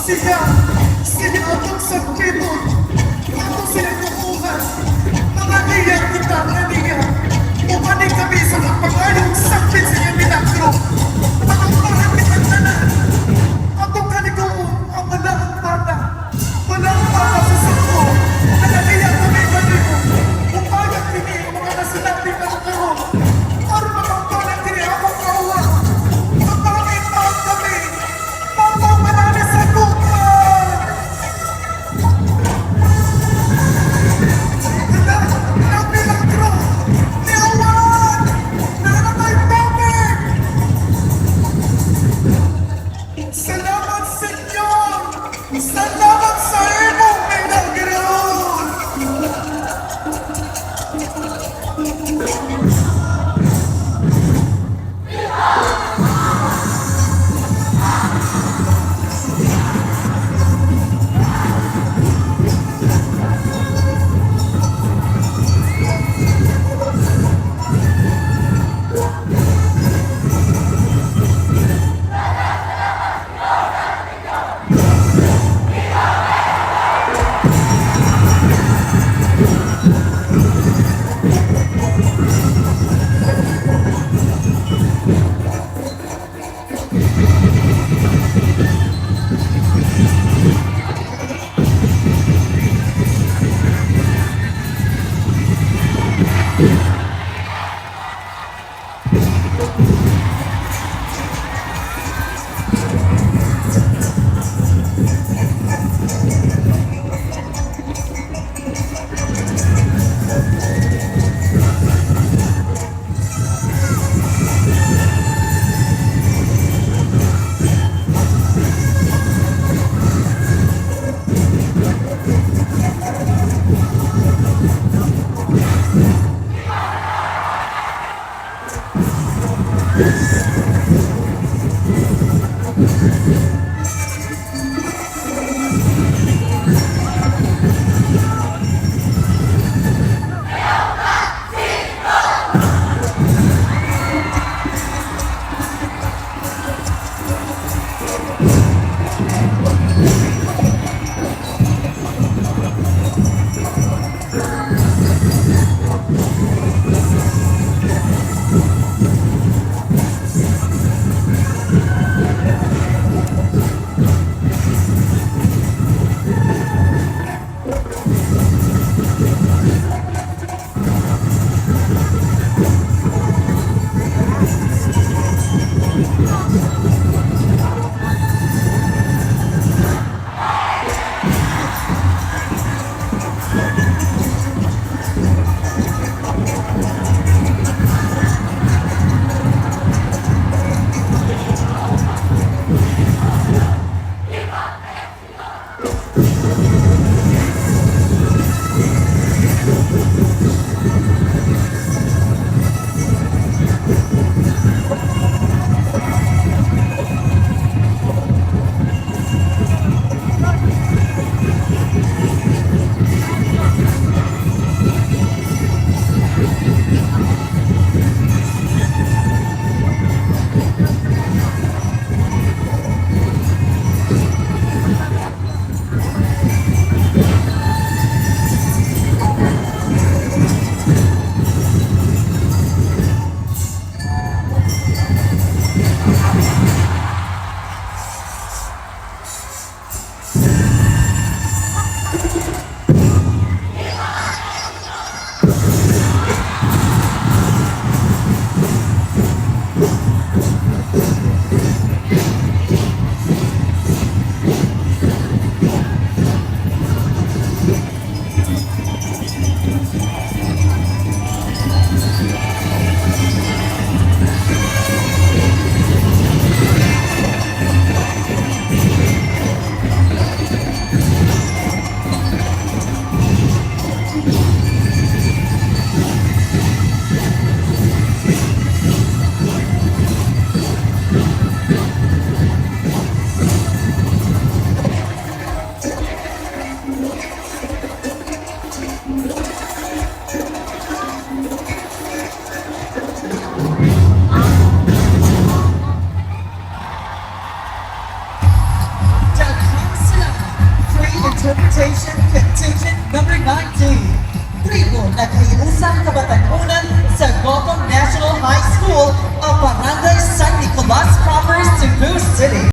Siya atong sakriton, atong sinakukuhan, mga niya kita na niya, umanig kami sa kapag-along sakit sa iyong minakro. Pagkakulang kitang tanan, atong kanikoon ang malang bata sa sakro, nalaniya kami kaniko, umagang kini ang mga nasinabi na nakaroon, para makangkalang kini akong kawa, magpangit kami, manami sa kupa! Salamat Senyor! Salamat sa imong pinagiraon! Interpretation Contingent number 19. Tribo na kahiusang kabatanunan sa Gotham National High School, ang Barangay San Nicolas Proper, Cebu City.